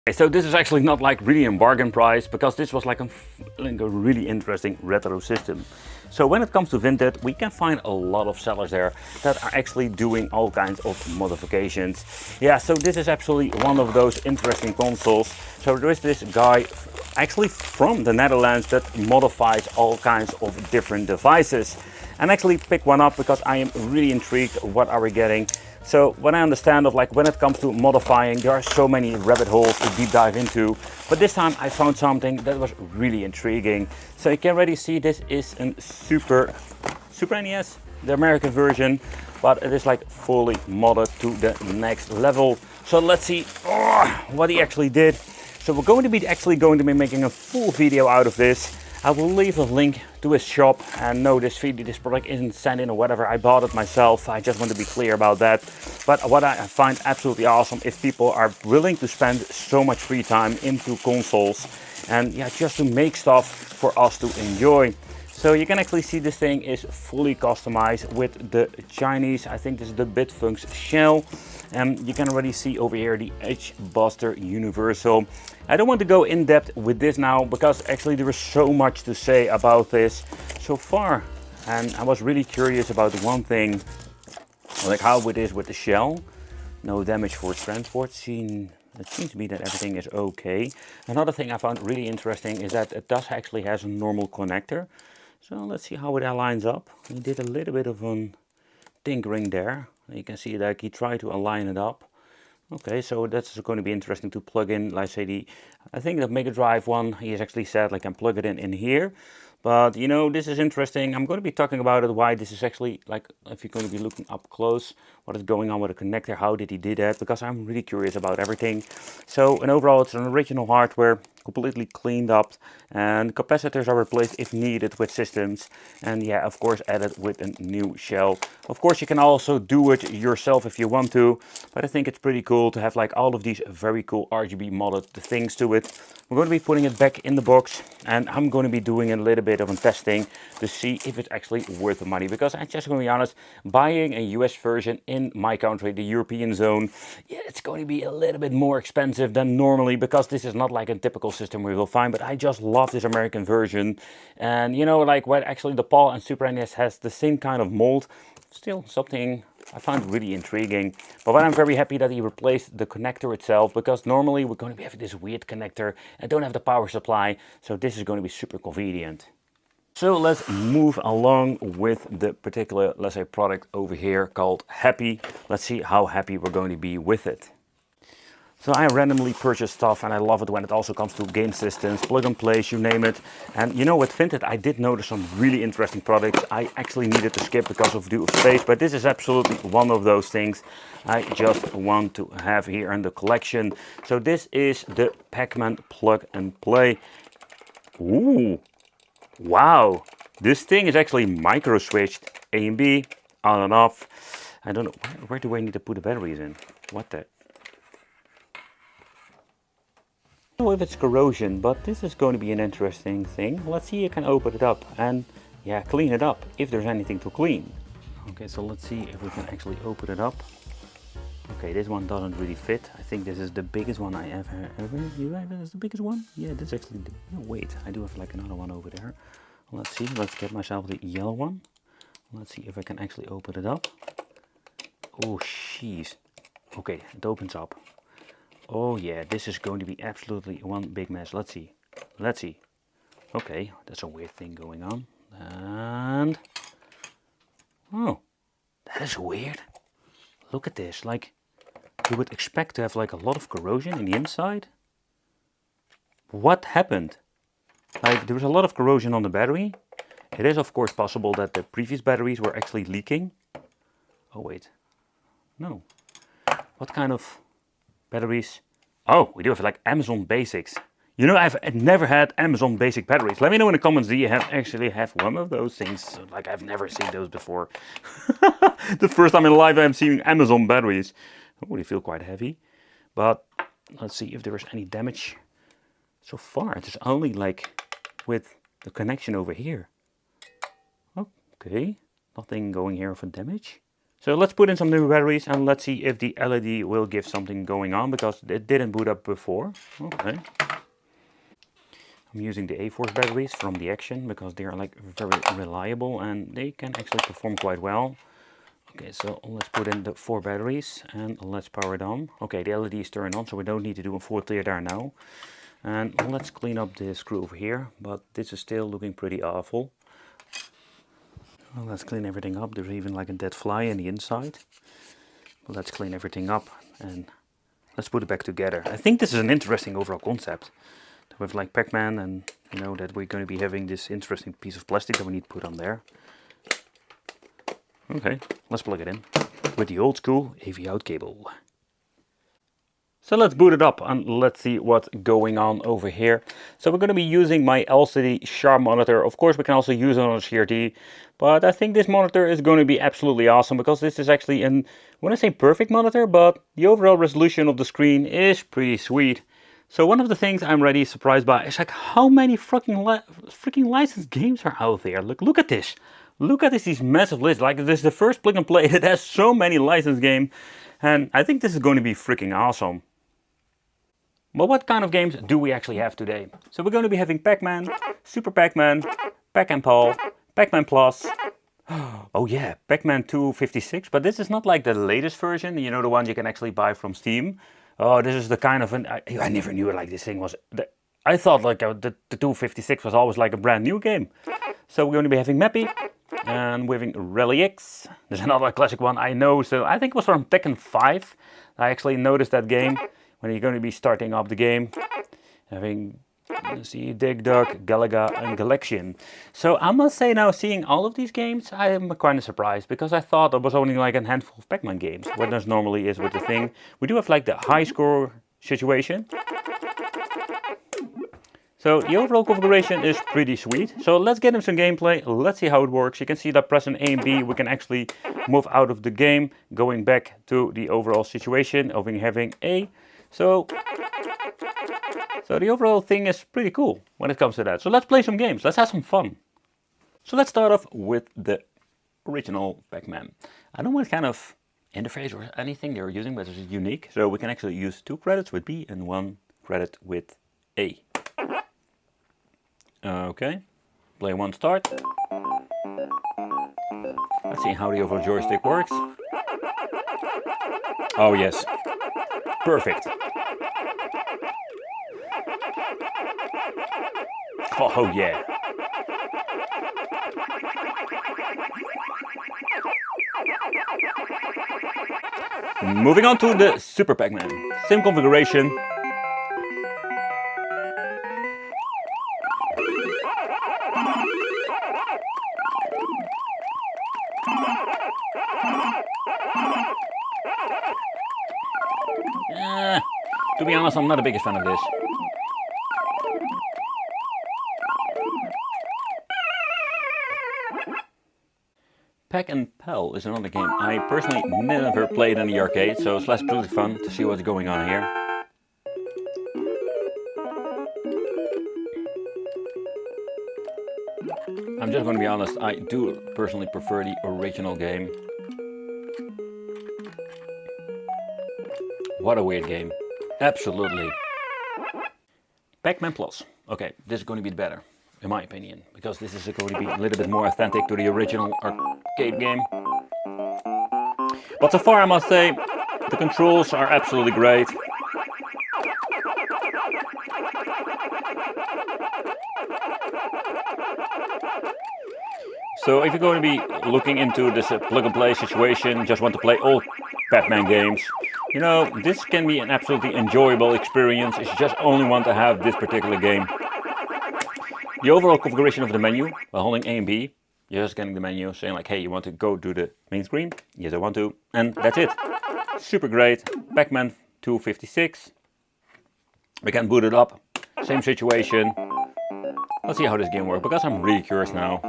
Okay, so this is actually not like really a bargain price, because this was like a really interesting retro system. So when it comes to Vinted, we can find a lot of sellers there that are actually doing all kinds of modifications. Yeah, so this is absolutely one of those interesting consoles. So there is this guy actually from the Netherlands that modifies all kinds of different devices. And actually pick one up because I am really intrigued what are we getting. So what I understand of like when it comes to modifying, there are so many rabbit holes to deep dive into. But this time I found something that was really intriguing. So you can already see this is a Super NES, the American version, but it is like fully modded to the next level. So let's see what he actually did. So we're going to be making a full video out of this. I will leave a link to his shop, and no, this product isn't sent in or whatever. I bought it myself. I just want to be clear about that. But what I find absolutely awesome is people are willing to spend so much free time into consoles and yeah, just to make stuff for us to enjoy. So you can actually see this thing is fully customized with the Chinese, I think this is the Bitfunks shell. And you can already see over here the Edge Buster Universal. I don't want to go in depth with this now because actually there is so much to say about this so far. And I was really curious about one thing, like how it is with the shell. No damage for transport. It seems to be that everything is okay. Another thing I found really interesting is that it does actually has a normal connector. So let's see how it lines up. He did a little bit of tinkering there. You can see that he tried to align it up. Okay, so that's going to be interesting to plug in, let's say I think the Mega Drive one, he has actually said like I can plug it in here. But you know, this is interesting. I'm going to be talking about it, why this is actually like, if you're going to be looking up close, what is going on with the connector, how did he do that, because I'm really curious about everything. So, and overall it's an original hardware, completely cleaned up, and capacitors are replaced if needed with systems, and yeah, of course added with a new shell. Of course you can also do it yourself if you want to, but I think it's pretty cool to have like all of these very cool RGB modded things to it. We're going to be putting it back in the box, and I'm going to be doing a little bit of a testing to see if it's actually worth the money, because I'm just going to be honest, buying a US version in my country, the European zone, yeah, it's going to be a little bit more expensive than normally, because this is not like a typical system we will find. But I just love this American version, and you know, like what actually the PAL and Super NES has the same kind of mold, still something I found really intriguing. But I'm very happy that he replaced the connector itself, because normally we're going to have this weird connector and don't have the power supply, so this is going to be super convenient. So let's move along with the particular, let's say, product over here called Happy. Let's see how happy we're going to be with it. So I randomly purchase stuff, and I love it when it also comes to game systems, plug and plays, you name it. And you know, with Vinted I did notice some really interesting products I actually needed to skip because of due space, but this is absolutely one of those things I just want to have here in the collection. So this is the Pac-Man plug and play. Ooh, wow, this thing is actually micro switched, A and B, on and off. I don't know, where do I need to put the batteries in? What the? I don't know if it's corrosion, but this is going to be an interesting thing. Let's see if I can open it up and yeah, clean it up if there's anything to clean. Okay, so let's see if we can actually open it up. Okay, this one doesn't really fit. I think this is the biggest one I ever. You have it as the biggest one? Yeah, this is actually the, no, wait, I do have like another one over there. Let's see, let's get myself the yellow one. Let's see if I can actually open it up. Oh, jeez. Okay, it opens up. Oh yeah, this is going to be absolutely one big mess. Let's see. Let's see. Okay, that's a weird thing going on. And oh, that is weird. Look at this. Like, you would expect to have like a lot of corrosion in the inside. What happened? Like, there was a lot of corrosion on the battery. It is of course possible that the previous batteries were actually leaking. Oh wait. No. What kind of batteries? Oh, we do have like Amazon Basics. You know, I've never had Amazon Basic batteries. Let me know in the comments, do you actually have one of those things? Like, I've never seen those before. The first time in life I'm seeing Amazon batteries. Oh, they feel quite heavy. But let's see if there is any damage. So far, it's only like with the connection over here. Okay, nothing going here for damage. So let's put in some new batteries and let's see if the LED will give something going on, because it didn't boot up before. Okay. I'm using the A-Force batteries from the Action because they are like very reliable and they can actually perform quite well. Okay, so let's put in the 4 batteries and let's power it on. Okay, the LED is turned on, so we don't need to do a full tear there now. And let's clean up the screw over here, but this is still looking pretty awful. Well, let's clean everything up. There's even like a dead fly in the inside. Let's clean everything up and let's put it back together. I think this is an interesting overall concept. With like Pac-Man, and you know that we're going to be having this interesting piece of plastic that we need to put on there. Okay, let's plug it in with the old school AV out cable. So let's boot it up and let's see what's going on over here. So we're going to be using my LCD Sharp monitor. Of course we can also use it on a CRT, but I think this monitor is going to be absolutely awesome because this is actually an, I want to say perfect monitor, but the overall resolution of the screen is pretty sweet. So one of the things I'm really surprised by is like how many freaking licensed games are out there. Look at this. Look at this, these massive lists. Like this is the first plug and play that has so many licensed games. And I think this is going to be freaking awesome. But what kind of games do we actually have today? So we're going to be having Pac-Man, Super Pac-Man, Pac-and-Paul, Pac-Man Plus. Oh yeah, Pac-Man 256. But this is not like the latest version, you know, the one you can actually buy from Steam. Oh, this is the kind of I never knew like this thing was. I thought like the 256 was always like a brand new game. So we're going to be having Mappy, and we're having Rally X. There's another classic one I know. So I think it was from Tekken 5. I actually noticed that game when you're going to be starting up the game. Having, let's see, Dig Dug, Galaga, and Galaxian. So I must say now, seeing all of these games, I am kind of surprised because I thought there was only like a handful of Pac-Man games, what there normally is with the thing. We do have like the high score situation. So the overall configuration is pretty sweet. So let's get him some gameplay. Let's see how it works. You can see that pressing A and B, we can actually move out of the game, going back to the overall situation of having A. So the overall thing is pretty cool when it comes to that. So let's play some games. Let's have some fun. So let's start off with the original Pac-Man. I don't know what kind of interface or anything they're using, but it's unique. So we can actually use 2 credits with B and 1 credit with A. Okay, play 1 start. Let's see how the overall joystick works. Oh yes, perfect. Oh yeah. Moving on to the Super Pac-Man. Same configuration. To be honest, I'm not the biggest fan of this. Pac-and-Pal is another game I personally never played in the arcade, so it's pretty fun to see what's going on here. I'm just going to be honest, I do personally prefer the original game. What a weird game. Absolutely. Pac-Man Plus. Okay, this is going to be better, in my opinion, because this is going to be a little bit more authentic to the original arcade game. But so far I must say, the controls are absolutely great. So if you're going to be looking into this plug and play situation, just want to play old Pac-Man games, you know, this can be an absolutely enjoyable experience if you just only want to have this particular game. The overall configuration of the menu, by holding A and B, you're just getting the menu saying like, hey, you want to go to the main screen? Yes, I want to. And that's it. Super great. Pac-Man 256. We can boot it up. Same situation. Let's see how this game works, because I'm really curious now.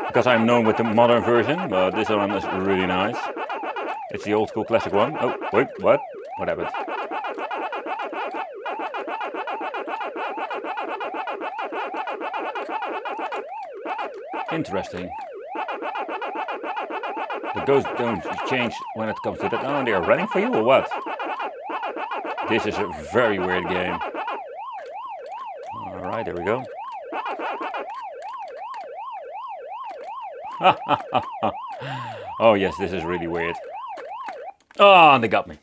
Because I'm known with the modern version, but this one is really nice. It's the old school classic one. Oh, wait, what? What happened? Interesting. The ghosts don't change when it comes to that. Oh, they are running for you or what? This is a very weird game. Alright, there we go. Oh yes, this is really weird. Oh, they got me.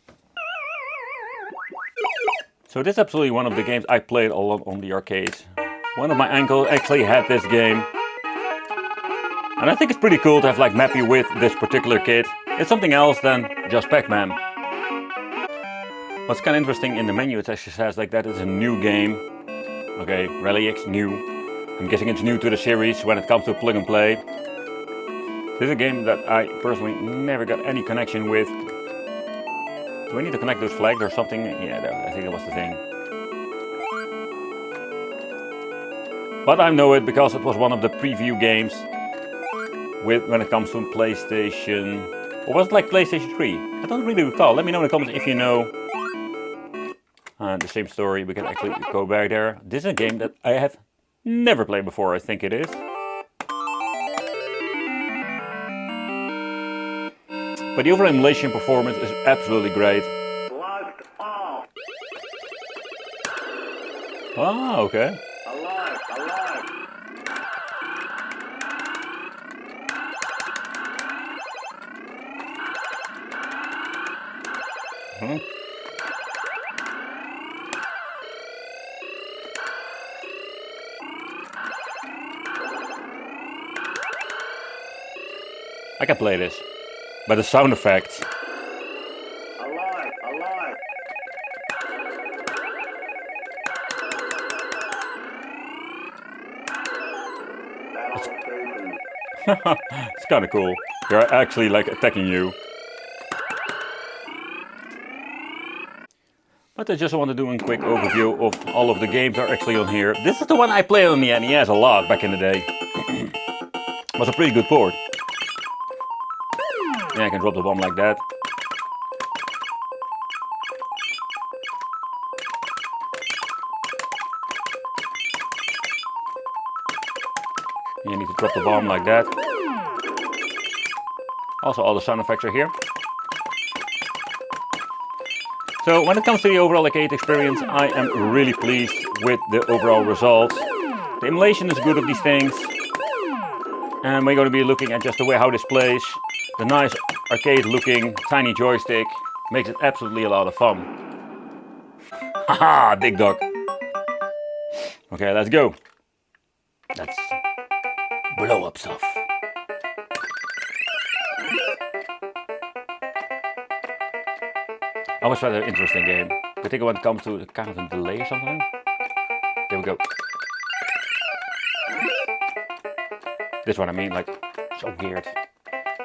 So this is absolutely one of the games I played a lot on the arcade. One of my uncles actually had this game. And I think it's pretty cool to have like Mappy with this particular kit. It's something else than just Pac-Man. What's kind of interesting in the menu, it actually says like that it's a new game. Okay, Rally X new. I'm guessing it's new to the series when it comes to plug and play. This is a game that I personally never got any connection with. Do I need to connect those flags or something? Yeah, I think that was the thing. But I know it because it was one of the preview games when it comes to PlayStation. Or was it like PlayStation 3? I don't really recall. Let me know in the comments if you know. The same story, we can actually go back there. This is a game that I have never played before, I think it is. But the overall emulation performance is absolutely great. Ah, okay. I can play this, but the sound effects. It's kind of cool. They're actually like attacking you. But I just want to do a quick overview of all of the games that are actually on here. This is the one I played on the NES a lot back in the day. It was a pretty good port. Yeah, I can drop the bomb like that. You need to drop the bomb like that. Also, all the sound effects are here. So when it comes to the overall arcade experience, I am really pleased with the overall results. The emulation is good of these things. And we're going to be looking at just the way how this plays. The nice arcade looking tiny joystick makes it absolutely a lot of fun. Haha, big dog. Okay, let's go. Let's blow up stuff. Always rather an interesting game. I think when it comes to kind of a delay or something. There we go. This one I mean, like, so weird.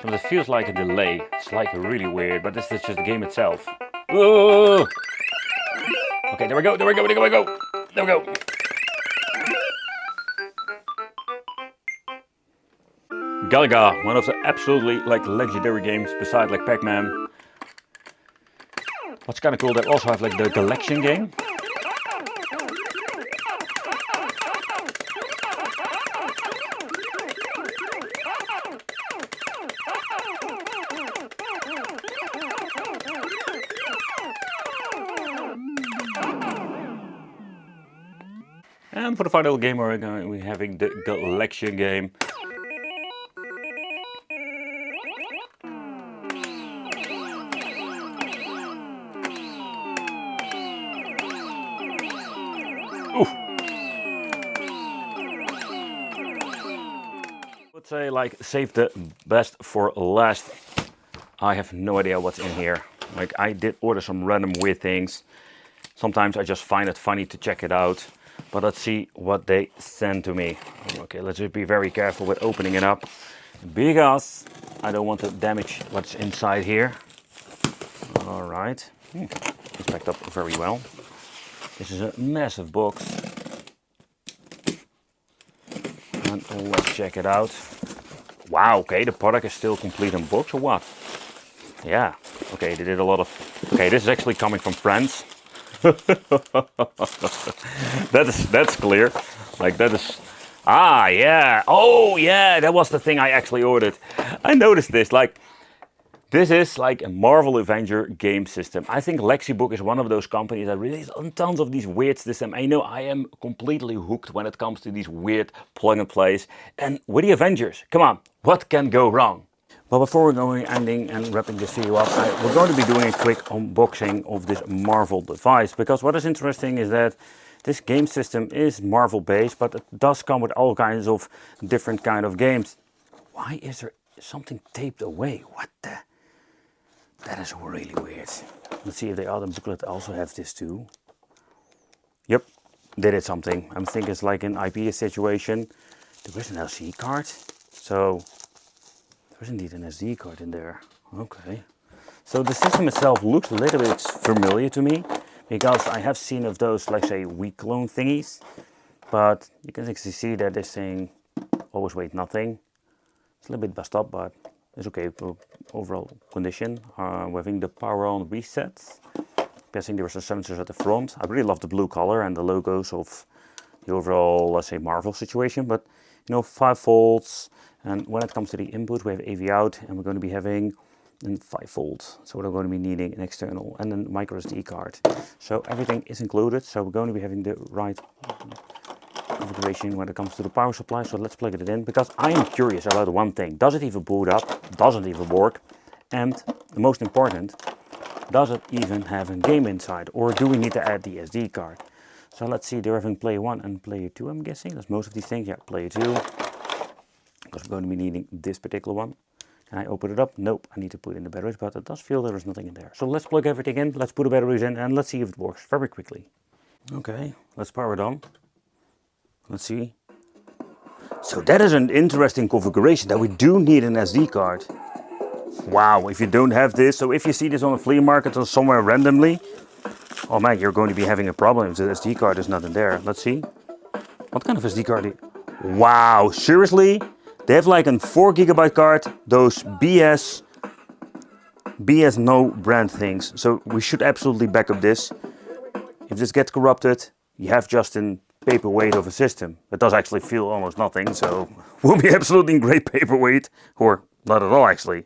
So it feels like a delay. It's like really weird, but this is just the game itself. Whoa! Okay, there we go, there we go, there we go. There we go. Galaga, one of the absolutely like legendary games beside like Pac-Man. What's kind of cool, they also have like the collection game. And for the final game we're having the collection game. I would say like save the best for last. I have no idea what's in here. Like I did order some random weird things. Sometimes I just find it funny to check it out. But let's see what they send to me. Okay, let's just be very careful with opening it up because I don't want to damage what's inside here. All right, it's packed up very well. This is a massive box. And let's check it out. Wow, okay, the product is still complete in box or what? Yeah, okay, they did a lot of... Okay, this is actually coming from France. That's clear. Like that is... Ah, yeah. Oh, yeah, that was the thing I actually ordered. I noticed this, like... This is like a Marvel Avenger game system. I think Lexibook is one of those companies that release tons of these weird systems. I know I am completely hooked when it comes to these weird plug and plays. And with the Avengers, come on, what can go wrong? Well, before we're going ending and wrapping this video up, we're going to be doing a quick unboxing of this Marvel device. Because what is interesting is that this game system is Marvel based, but it does come with all kinds of different kind of games. Why is there something taped away? What the? That is really weird. Let's see if the other booklet also has this too. Yep, they did something. I think it's like an IP situation. There is an SD card. So there's indeed an SD card in there. Okay. So the system itself looks a little bit familiar to me, because I have seen of those, let's say, weak clone thingies. But you can actually see that this thing always weighs nothing. It's a little bit bust up, but it's okay for overall condition. We're having the power on resets. Guessing there were some sensors at the front. I really love the blue color and the logos of the overall, let's say, Marvel situation. But you know, 5 volts. And when it comes to the input, we have AV out, and we're going to be having 5 volts. So we're going to be needing an external and a micro SD card. So everything is included. So we're going to be having the right configuration when it comes to the power supply. So let's plug it in, because I am curious about one thing. Does it even boot up? Does it even work? And the most important, does it even have a game inside, or do we need to add the SD card? So let's see, they're having player 1 and player 2, I'm guessing. That's most of these things. Yeah, player 2, because we're going to be needing this particular one. Can I open it up? Nope, I need to put in the batteries, but it does feel there is nothing in there. So let's plug everything in, let's put the batteries in, and let's see if it works very quickly. Okay, let's power it on. Let's see. So that is an interesting configuration, that we do need an SD card. Wow, if you don't have this, so if you see this on a flea market or somewhere randomly, oh man, you're going to be having a problem if the SD card is not in there. Let's see. What kind of SD card? Wow, seriously? They have like a 4 GB card, those BS no brand things. So we should absolutely back up this. If this gets corrupted, you have just a paperweight of a system. It does actually feel almost nothing, so will be absolutely great paperweight, or not at all actually.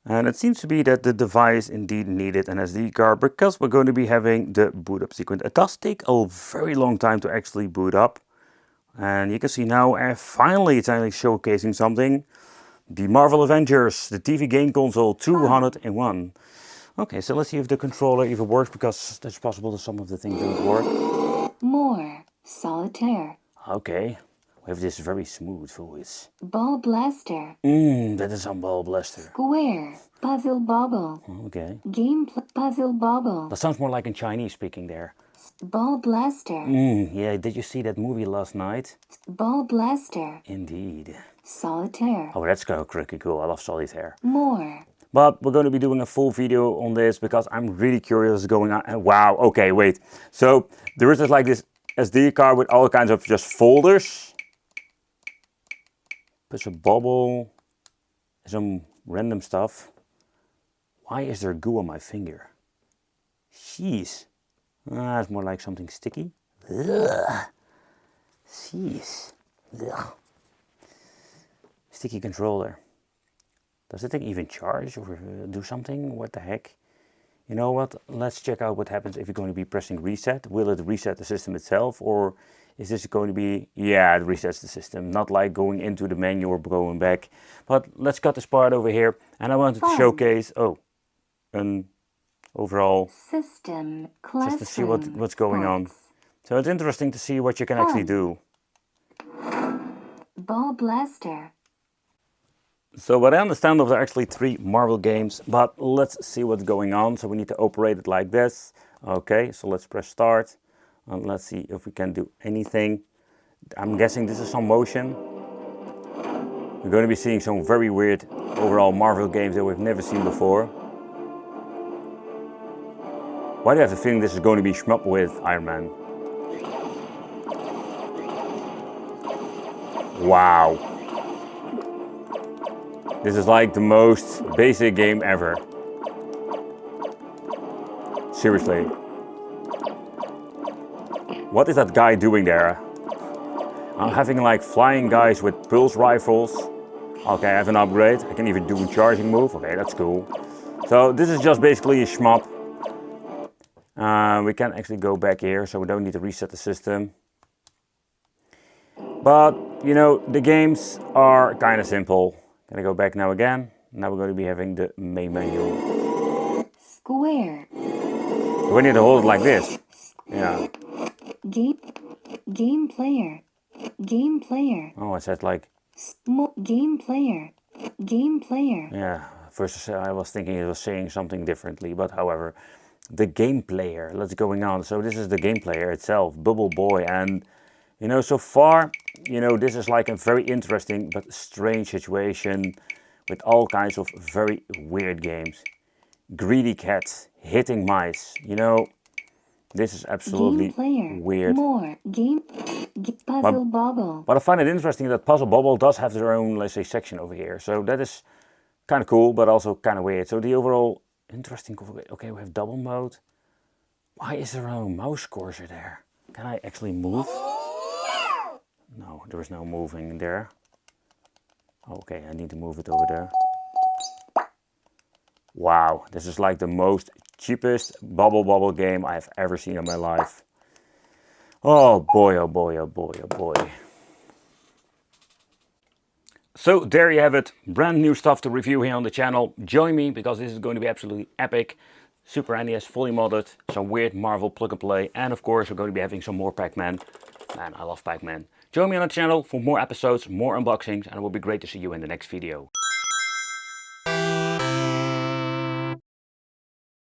And it seems to be that the device indeed needed an SD card, because we're going to be having the boot up sequence. It does take a very long time to actually boot up. And you can see now, finally it's actually showcasing something. The Marvel Avengers, the TV game console 201. Okay, so let's see if the controller even works, because it's possible that some of the things don't work. More. Solitaire. Okay, we have this very smooth voice. Ball Blaster. That is some Ball Blaster. Square. Puzzle Bobble. Okay. Game Puzzle Bobble. That sounds more like in Chinese speaking there. Ball Blaster. Yeah, did you see that movie last night? Ball Blaster. Indeed. Solitaire. Oh, that's pretty cool. I love Solitaire. More. But we're going to be doing a full video on this, because I'm really curious what's going on. Wow, okay, wait. So there is just like this SD card with all kinds of just folders. There's a bubble, some random stuff. Why is there goo on my finger? Jeez. It's more like something sticky. Ugh. Jeez. Ugh. Sticky controller. Does the thing even charge or do something? What the heck? You know what? Let's check out what happens if you're going to be pressing reset. Will it reset the system itself, or is this going to be... Yeah, it resets the system. Not like going into the menu or going back. But let's cut this part over here. And I wanted to showcase... Oh, an overall... System. Just to see what's going on. So it's interesting to see what you can actually do. Ball Blaster. So what I understand, there are actually 3 Marvel games, but let's see what's going on. So we need to operate it like this. Okay, so let's press start. And let's see if we can do anything. I'm guessing this is some motion. We're going to be seeing some very weird overall Marvel games that we've never seen before. Why do I have the feeling this is going to be shmup with Iron Man? Wow. This is like the most basic game ever. Seriously. What is that guy doing there? I'm having like flying guys with pulse rifles. Okay, I have an upgrade. I can even do a charging move. Okay, that's cool. So this is just basically a shmup. We can actually go back here, so we don't need to reset the system. But, you know, the games are kind of simple. Gonna go back now again. Now we're going to be having the main menu. Square. We need to hold it like this. Yeah. Game player. Game player. Oh, it says like... Game player. Game player. Yeah, first I was thinking it was saying something differently, but however, the game player, let's going on. So this is the game player itself, Bubble Boy, and you know, so far, you know, this is like a very interesting but strange situation with all kinds of very weird games. Greedy cats, hitting mice, you know, this is absolutely weird. More puzzle bobble. But I find it interesting that Puzzle Bobble does have their own, let's say, section over here. So that is kind of cool, but also kind of weird. So the overall interesting, okay, we have double mode. Why is there no mouse cursor there? Can I actually move? No, there is no moving there. Okay, I need to move it over there. Wow, this is like the most cheapest bubble game I've ever seen in my life. Oh boy, oh boy, oh boy, oh boy. So there you have it, brand new stuff to review here on the channel. Join me because this is going to be absolutely epic. Super NES fully modded, some weird Marvel plug and play, and of course we're going to be having some more Pac-Man. Man, I love Pac-Man. Join me on the channel for more episodes, more unboxings, and it will be great to see you in the next video.